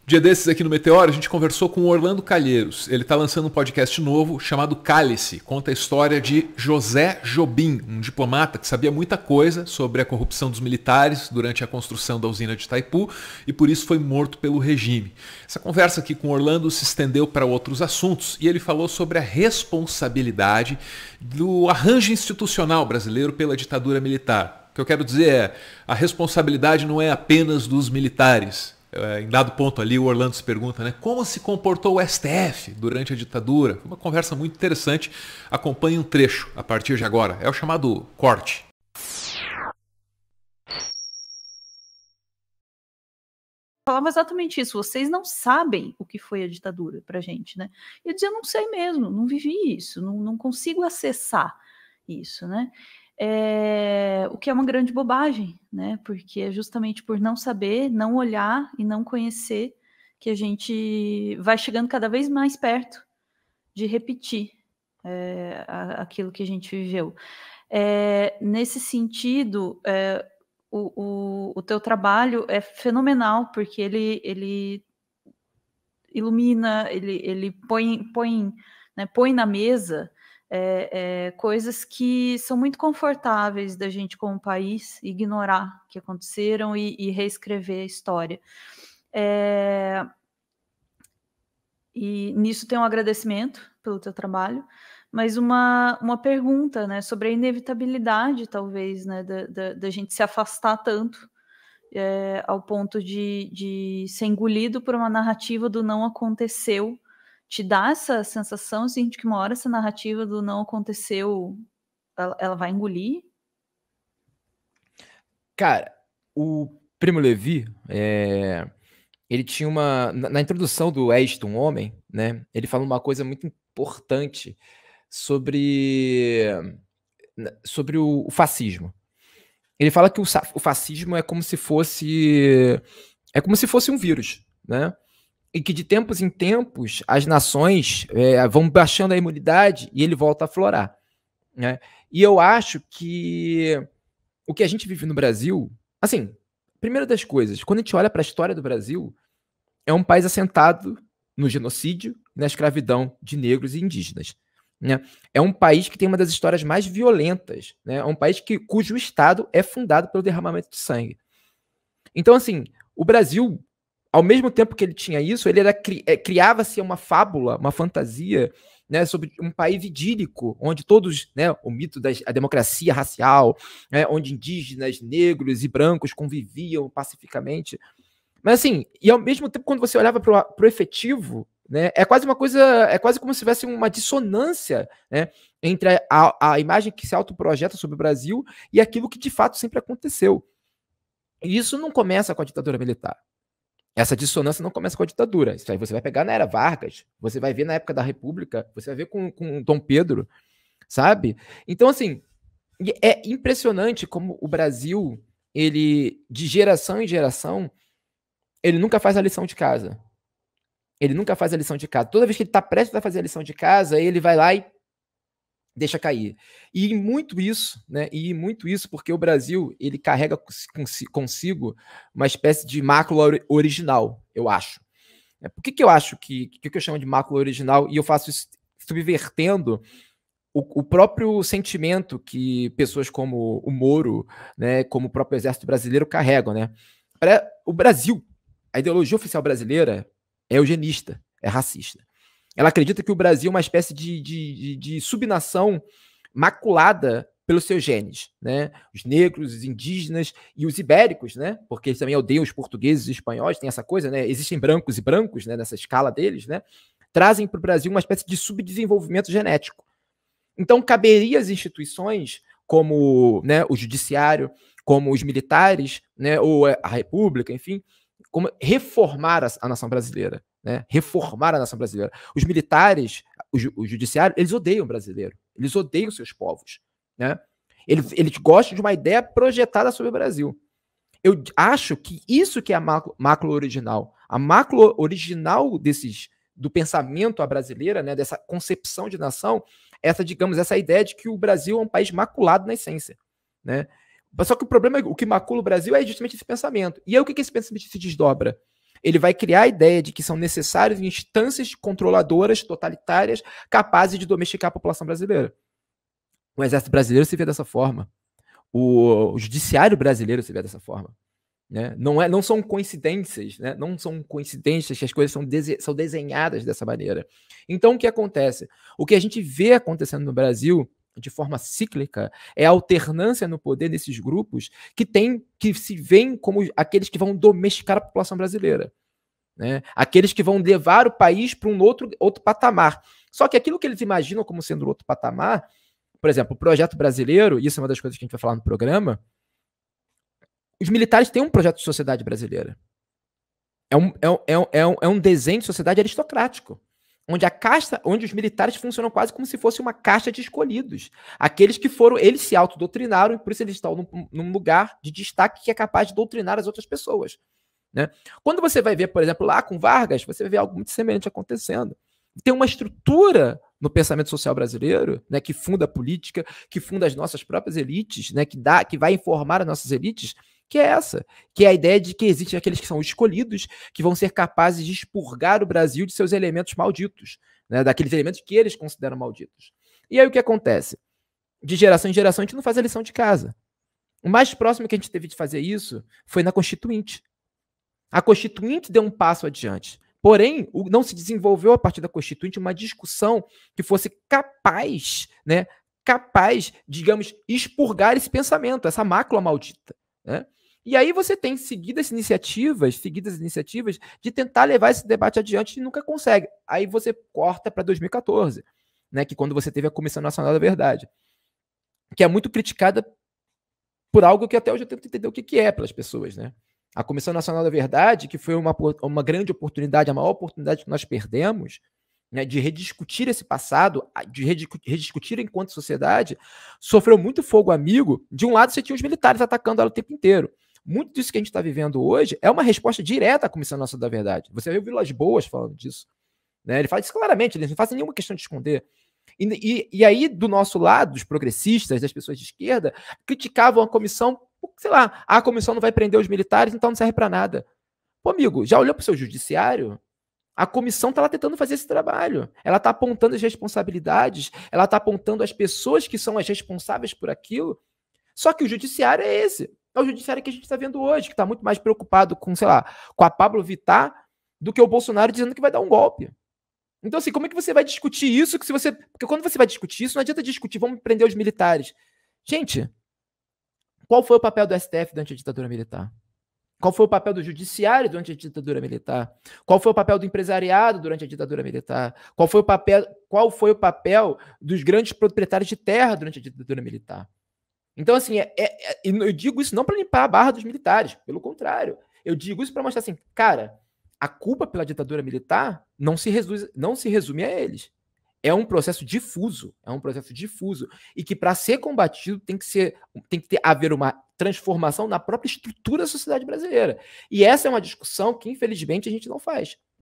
Dia desses aqui no Meteoro, a gente conversou com o Orlando Calheiros. Ele está lançando um podcast novo chamado Cálice. Conta a história de José Jobim, um diplomata que sabia muita coisa sobre a corrupção dos militares durante a construção da usina de Itaipu e por isso foi morto pelo regime. Essa conversa aqui com o Orlando se estendeu para outros assuntos e ele falou sobre a responsabilidade do arranjo institucional brasileiro pela ditadura militar. O que eu quero dizer é, a responsabilidade não é apenas dos militares. Em dado ponto ali, o Orlando se pergunta, né, como se comportou o STF durante a ditadura. Foi uma conversa muito interessante. Acompanhe um trecho a partir de agora. É o chamado corte. Falava exatamente isso. Vocês não sabem o que foi a ditadura pra gente, né? E eu dizia, eu não sei mesmo, não vivi isso, não consigo acessar isso, né? O que é uma grande bobagem, né? Porque é justamente por não saber, não olhar e não conhecer que a gente vai chegando cada vez mais perto de repetir aquilo que a gente viveu. Nesse sentido, o teu trabalho é fenomenal, porque ele ilumina, ele põe na mesa coisas que são muito confortáveis da gente como país ignorar que aconteceram e reescrever a história. E nisso tem um agradecimento pelo teu trabalho, mas uma pergunta, né, sobre a inevitabilidade, talvez, né, da gente se afastar tanto ao ponto de ser engolido por uma narrativa do não aconteceu. Te dá essa sensação, assim, de que uma hora essa narrativa do não aconteceu, ela vai engolir? Cara, o Primo Levi, ele tinha na introdução do Esta, um Homem, né, ele fala uma coisa muito importante sobre o fascismo. Ele fala que o fascismo é como se fosse um vírus, né? E que de tempos em tempos as nações vão baixando a imunidade e ele volta a aflorar, né? E eu acho que o que a gente vive no Brasil, assim, primeira das coisas, quando a gente olha para a história do Brasil, é um país assentado no genocídio e na escravidão de negros e indígenas, né? É um país que tem uma das histórias mais violentas, né? É um país cujo Estado é fundado pelo derramamento de sangue. Então, assim, o Brasil, ao mesmo tempo que ele tinha isso, ele criava-se uma fábula, uma fantasia, né, sobre um país idílico, onde todos, né, o mito da democracia racial, né, onde indígenas, negros e brancos conviviam pacificamente. Mas assim, e ao mesmo tempo, quando você olhava para o efetivo, né, é quase como se tivesse uma dissonância, né, entre a imagem que se autoprojeta sobre o Brasil e aquilo que de fato sempre aconteceu. E isso não começa com a ditadura militar. Essa dissonância não começa com a ditadura. Isso aí você vai pegar na era Vargas, você vai ver na época da República, você vai ver com Dom Pedro, sabe? Então, assim, é impressionante como o Brasil, ele, de geração em geração, ele nunca faz a lição de casa. Ele nunca faz a lição de casa. Toda vez que ele está prestes a fazer a lição de casa, ele vai lá e deixa cair. E muito isso, né? E muito isso porque o Brasil, ele carrega consigo uma espécie de mácula original, eu acho. Por que eu acho que eu chamo de mácula original? E eu faço isso subvertendo o próprio sentimento que pessoas como o Moro, né, como o próprio Exército Brasileiro carregam, né? O Brasil, a ideologia oficial brasileira é eugenista, é racista. Ela acredita que o Brasil é uma espécie de subnação maculada pelos seus genes, né? Os negros, os indígenas e os ibéricos, né? Porque eles também odeiam os portugueses e os espanhóis, tem essa coisa, né? Existem brancos e brancos, né? Nessa escala deles, né? Trazem para o Brasil uma espécie de subdesenvolvimento genético. Então, caberia às instituições como, né, o judiciário, como os militares, né, ou a República, enfim, como reformar a nação brasileira, né? Reformar a nação brasileira. Os militares, o judiciário, eles odeiam o brasileiro, eles odeiam seus povos, né? Eles gostam de uma ideia projetada sobre o Brasil. Eu acho que isso que é a mácula original. A mácula original do pensamento à brasileira, né, dessa concepção de nação, essa ideia de que o Brasil é um país maculado na essência, né? Só que o problema é o que macula o Brasil é justamente esse pensamento. E aí o que esse pensamento se desdobra? ele vai criar a ideia de que são necessárias instâncias controladoras, totalitárias, capazes de domesticar a população brasileira. O exército brasileiro se vê dessa forma. O judiciário brasileiro se vê dessa forma. Né? Não são coincidências, né? Não são coincidências que as coisas são desenhadas dessa maneira. Então, o que acontece? O que a gente vê acontecendo no Brasil, de forma cíclica, é a alternância no poder desses grupos que se veem como aqueles que vão domesticar a população brasileira. Né? Aqueles que vão levar o país para um outro patamar. Só que aquilo que eles imaginam como sendo outro patamar, por exemplo, o projeto brasileiro, e isso é uma das coisas que a gente vai falar no programa, os militares têm um projeto de sociedade brasileira. É um desenho de sociedade aristocrático, onde os militares funcionam quase como se fosse uma casta de escolhidos. Aqueles que eles se autodoutrinaram e por isso eles estão num lugar de destaque que é capaz de doutrinar as outras pessoas. Né? Quando você vai ver, por exemplo, lá com Vargas, você vai ver algo muito semelhante acontecendo. Tem uma estrutura no pensamento social brasileiro, né, que funda a política, que funda as nossas próprias elites, né, que vai informar as nossas elites, que é essa, que é a ideia de que existem aqueles que são escolhidos, que vão ser capazes de expurgar o Brasil de seus elementos malditos, né, daqueles elementos que eles consideram malditos. E aí o que acontece? De geração em geração a gente não faz a lição de casa. O mais próximo que a gente teve de fazer isso foi na Constituinte. A Constituinte deu um passo adiante. Porém, não se desenvolveu a partir da Constituinte uma discussão que fosse capaz, né, digamos, expurgar esse pensamento, essa mácula maldita. Né? E aí você tem seguidas iniciativas de tentar levar esse debate adiante e nunca consegue. Aí você corta para 2014, né, que quando você teve a Comissão Nacional da Verdade, que é muito criticada por algo que até hoje eu tento entender o que é pelas pessoas, né? A Comissão Nacional da Verdade, que foi uma grande oportunidade, a maior oportunidade que nós perdemos, né, de rediscutir esse passado, de rediscutir enquanto sociedade, sofreu muito fogo amigo. De um lado, você tinha os militares atacando ela o tempo inteiro. Muito disso que a gente está vivendo hoje é uma resposta direta à Comissão Nacional da Verdade. Você vê o Vilas Boas falando disso. Né? Ele fala isso claramente, eles não fazem nenhuma questão de esconder. E aí, do nosso lado, dos progressistas, das pessoas de esquerda, criticavam a comissão, sei lá, a comissão não vai prender os militares, então não serve para nada. Pô, amigo, já olhou para o seu judiciário? A comissão está lá tentando fazer esse trabalho. Ela está apontando as responsabilidades, ela está apontando as pessoas que são as responsáveis por aquilo. Só que o judiciário é esse. É o judiciário que a gente está vendo hoje, que está muito mais preocupado com, sei lá, com a Pablo Vittar do que o Bolsonaro dizendo que vai dar um golpe. Então, assim, como é que você vai discutir isso? Porque quando você vai discutir isso, não adianta discutir, vamos prender os militares. Gente, qual foi o papel do STF durante a ditadura militar? Qual foi o papel do judiciário durante a ditadura militar? Qual foi o papel do empresariado durante a ditadura militar? Qual foi o papel dos grandes proprietários de terra durante a ditadura militar? Então, assim, eu digo isso não para limpar a barra dos militares, pelo contrário. Eu digo isso para mostrar assim, cara, a culpa pela ditadura militar não se resume a eles. É um processo difuso, e que para ser combatido tem que haver uma transformação na própria estrutura da sociedade brasileira. E essa é uma discussão que, infelizmente, a gente não faz.